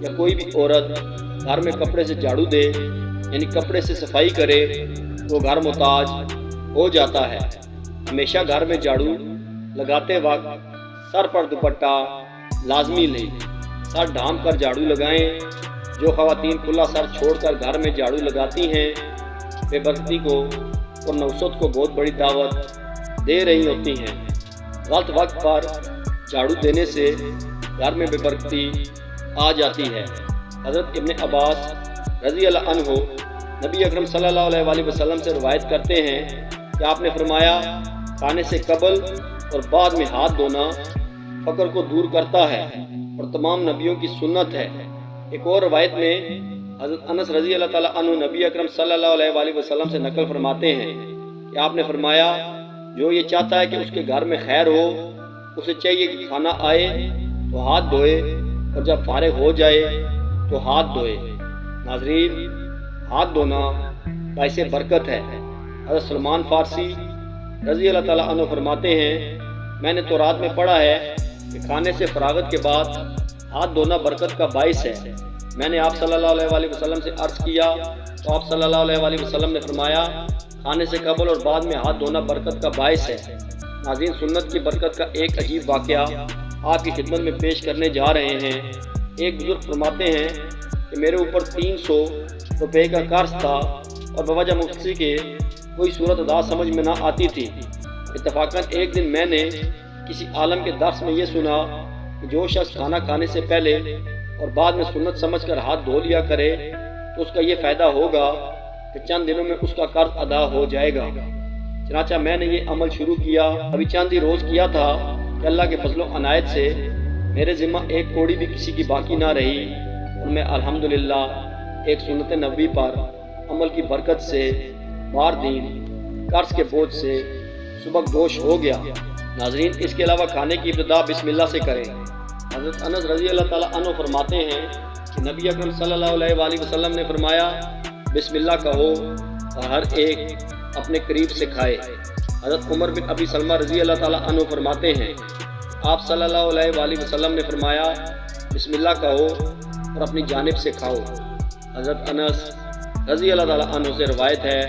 یا کوئی بھی عورت گھر میں کپڑے سے جھاڑو دے یعنی کپڑے سے صفائی کرے تو گھر محتاج ہو جاتا ہے۔ ہمیشہ گھر میں جھاڑو لگاتے وقت سر پر دوپٹہ لازمی لیں، سر ڈھانپ کر جھاڑو لگائیں۔ جو خواتین کھلا سر چھوڑ کر گھر میں جھاڑو لگاتی ہیں بے برکتی کو اور نوسط کو بہت بڑی دعوت دے رہی ہوتی ہیں۔ غلط وقت پر جھاڑو دینے سے گھر میں بے برکتی آ جاتی ہے۔ حضرت ابن عباس رضی اللہ عنہ نبی اکرم صلی اللہ علیہ وآلہ وسلم سے روایت کرتے ہیں کہ آپ نے فرمایا کھانے سے قبل اور بعد میں ہاتھ دھونا فقر کو دور کرتا ہے اور تمام نبیوں کی سنت ہے۔ ایک اور روایت میں حضرت انس رضی اللہ تعالیٰ عنہ نبی اکرم صلی اللہ علیہ وآلہ وسلم سے نقل فرماتے ہیں کہ آپ نے فرمایا جو یہ چاہتا ہے کہ اس کے گھر میں خیر ہو اسے چاہیے کہ کھانا آئے تو ہاتھ دھوئے اور جب فارغ ہو جائے تو ہاتھ دھوئے۔ ناظرین، ہاتھ دھونا باعث برکت ہے۔ حضرت سلمان فارسی رضی اللہ تعالیٰ عنہ فرماتے ہیں میں نے تورات میں پڑھا ہے کہ کھانے سے فراغت کے بعد ہاتھ دھونا برکت کا باعث ہے۔ میں نے آپ صلی اللہ علیہ وآلہ وسلم سے عرض کیا تو آپ صلی اللہ علیہ وآلہ وسلم نے فرمایا کھانے سے قبل اور بعد میں ہاتھ دھونا برکت کا باعث ہے۔ ناظرین، سنت کی برکت کا ایک عجیب واقعہ آپ کی خدمت میں پیش کرنے جا رہے ہیں۔ ایک بزرگ فرماتے ہیں کہ میرے اوپر 300 روپے کا قرض تھا اور بوجہ مفلسی کے کوئی صورت ادا سمجھ میں نہ آتی تھی۔ اتفاقاً ایک دن میں نے کسی عالم کے درس میں یہ سنا کہ جو شخص کھانا کھانے سے پہلے اور بعد میں سنت سمجھ کر ہاتھ دھو لیا کرے تو اس کا یہ فائدہ ہوگا کہ چند دنوں میں اس کا قرض ادا ہو جائے گا۔ چنانچہ میں نے یہ عمل شروع کیا۔ ابھی چند ہی روز کیا تھا کہ اللہ کے فضل و عنایت سے میرے ذمہ ایک کوڑی بھی کسی کی باقی نہ رہی اور میں الحمدللہ ایک سنت نبوی پر عمل کی برکت سے بار دین قرض کے بوجھ سے سبکدوش ہو گیا۔ ناظرین، اس کے علاوہ کھانے کی ابتدا بسم اللہ سے کریں۔ حضرت انس رضی اللہ تعالیٰ عنہ فرماتے ہیں کہ نبی اکرم صلی اللہ علیہ وآلہ وسلم نے فرمایا بسم اللہ کہو اور ہر ایک اپنے قریب سے کھائے۔ حضرت عمر بن ابی سلمہ رضی اللہ تعالیٰ عنہ فرماتے ہیں آپ صلی اللہ علیہ وآلہ وسلم نے فرمایا بسم اللہ کہو اور اپنی جانب سے کھاؤ۔ حضرت انس رضی اللہ تعالیٰ عنہ سے روایت ہے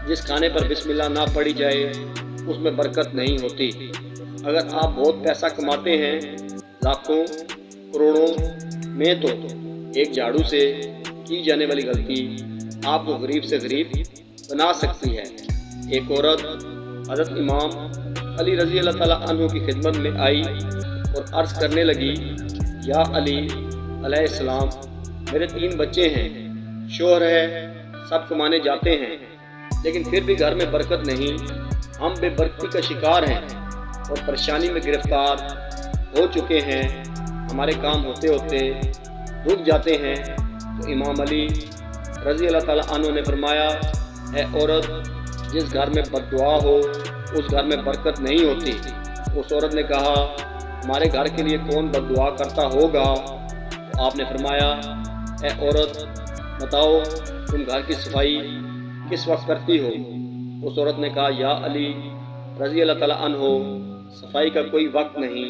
جس کھانے پر بسم اللہ نہ پڑھی جائے اس میں برکت نہیں ہوتی۔ اگر آپ بہت پیسہ کماتے ہیں لاکھوں کروڑوں میں تو ایک جھاڑو سے کی جانے والی غلطی آپ کو غریب سے غریب بنا سکتی ہے۔ ایک عورت حضرت امام علی رضی اللہ تعالیٰ عنہ کی خدمت میں آئی اور عرض کرنے لگی یا علی علیہ السلام، میرے 3 بچے ہیں، شوہر ہے، سب کمانے جاتے ہیں لیکن پھر بھی گھر میں برکت نہیں۔ ہم بے برکتی کا شکار ہیں اور پریشانی میں گرفتار ہو چکے ہیں، ہمارے کام ہوتے ہوتے رک جاتے ہیں۔ تو امام علی رضی اللہ تعالیٰ عنہ نے فرمایا اے عورت، جس گھر میں بد دعا ہو اس گھر میں برکت نہیں ہوتی۔ اس عورت نے کہا ہمارے گھر کے لیے کون بد دعا کرتا ہوگا؟ تو آپ نے فرمایا اے عورت بتاؤ تم گھر کی صفائی کس وقت کرتی ہو؟ اس عورت نے کہا یا علی رضی اللہ تعالیٰ عنہ، صفائی کا کوئی وقت نہیں،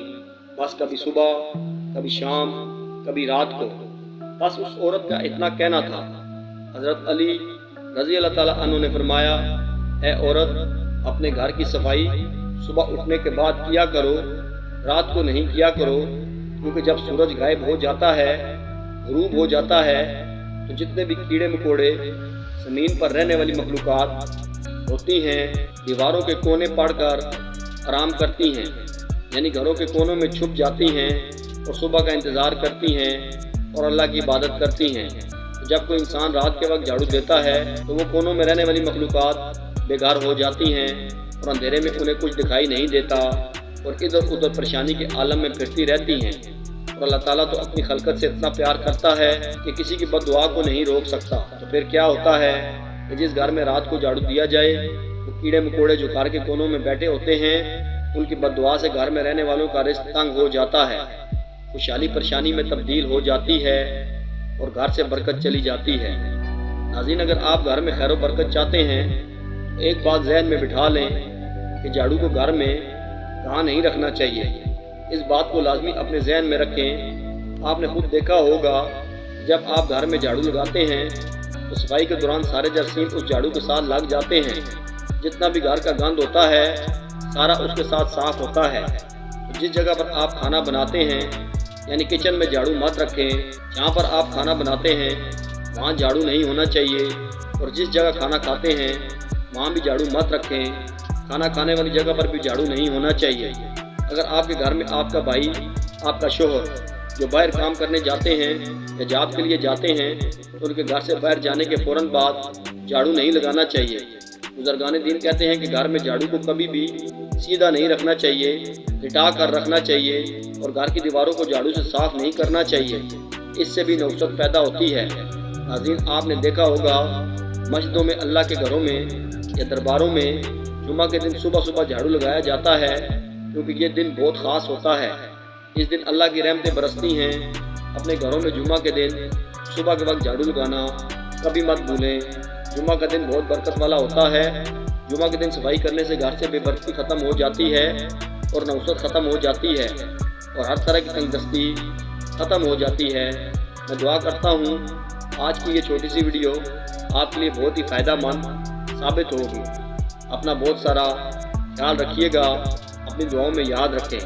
بس کبھی صبح کبھی شام کبھی رات کو۔ بس اس عورت کا اتنا کہنا تھا۔ حضرت علی رضی اللہ تعالیٰ عنہ نے فرمایا اے عورت، اپنے گھر کی صفائی صبح اٹھنے کے بعد کیا کرو، رات کو نہیں کیا کرو، کیونکہ جب سورج غائب ہو جاتا ہے، غروب ہو جاتا ہے تو جتنے بھی کیڑے مکوڑے زمین پر رہنے والی مخلوقات ہوتی ہیں دیواروں کے کونے پڑ کر آرام کرتی ہیں، یعنی گھروں کے کونوں میں چھپ جاتی ہیں اور صبح کا انتظار کرتی ہیں اور اللہ کی عبادت کرتی ہیں۔ جب کوئی انسان رات کے وقت جھاڑو دیتا ہے تو وہ کونوں میں رہنے والی مخلوقات بے گھر ہو جاتی ہیں اور اندھیرے میں انہیں کچھ دکھائی نہیں دیتا اور ادھر ادھر پریشانی کے عالم میں پھرتی رہتی ہیں۔ اور اللہ تعالیٰ تو اپنی خلقت سے اتنا پیار کرتا ہے کہ کسی کی بد دعا کو نہیں روک سکتا۔ تو پھر کیا ہوتا ہے کہ جس گھر میں رات کو جھاڑو دیا جائے تو کیڑے مکوڑے جو گھر کے کونوں میں بیٹھے ہوتے ہیں ان کی بد دعا سے گھر میں رہنے والوں کا رزق تنگ ہو جاتا ہے، خوشحالی پریشانی میں تبدیل ہو جاتی ہے اور گھر سے برکت چلی جاتی ہے۔ ناظرین، اگر آپ گھر میں خیر و برکت چاہتے ہیں تو ایک بات ذہن میں بٹھا لیں کہ جھاڑو کو گھر میں کہاں نہیں رکھنا چاہیے۔ اس بات کو لازمی اپنے ذہن میں رکھیں آپ نے خود دیکھا ہوگا جب آپ گھر میں جھاڑو لگاتے ہیں تو صفائی کے دوران سارے جراثیم اس جھاڑو کے ساتھ لگ جاتے ہیں۔ جتنا بھی گھر کا گند ہوتا ہے سارا اس کے ساتھ صاف ہوتا ہے۔ جس جگہ پر آپ کھانا بناتے ہیں یعنی کچن میں جھاڑو مت رکھیں۔ جہاں پر آپ کھانا بناتے ہیں وہاں جھاڑو نہیں ہونا چاہیے، اور جس جگہ کھانا کھاتے ہیں وہاں بھی جھاڑو مت رکھیں۔ کھانا کھانے والی جگہ پر بھی جھاڑو نہیں ہونا چاہیے۔ اگر آپ کے گھر میں آپ کا بھائی، آپ کا شوہر جو باہر کام کرنے جاتے ہیں یا جاب کے لیے جاتے ہیں تو ان کے گھر سے باہر جانے کے فوراً بعد جھاڑو نہیں لگانا چاہیے۔ بزرگان دین کہتے ہیں کہ گھر میں جھاڑو کو کبھی بھی سیدھا نہیں رکھنا چاہیے، لٹا کر رکھنا چاہیے، اور گھر کی دیواروں کو جھاڑو سے صاف نہیں کرنا چاہیے، اس سے بھی نفست پیدا ہوتی ہے۔ ناظرین، آپ نے دیکھا ہوگا مسجدوں میں، اللہ کے گھروں میں یا درباروں میں جمعہ کے دن صبح صبح جھاڑو لگایا جاتا ہے، کیونکہ یہ دن بہت خاص ہوتا ہے۔ اس دن اللہ کی رحمتیں برستی ہیں۔ اپنے گھروں میں جمعہ کے دن صبح کے وقت جھاڑو لگانا کبھی مت بھولیں۔ جمعہ کا دن بہت برکت والا ہوتا ہے۔ جمعہ کے دن صفائی کرنے سے گھر سے بے برکتی ختم ہو جاتی ہے اور نوسط ختم ہو جاتی ہے اور ہر طرح کی تنگ دستی ختم ہو جاتی ہے۔ میں دعا کرتا ہوں آج کی یہ چھوٹی سی ویڈیو آپ کے لیے بہت ہی فائدہ مند ثابت ہوگی۔ اپنا بہت سارا خیال رکھیے گا، اپنی دعاؤں میں یاد رکھیں۔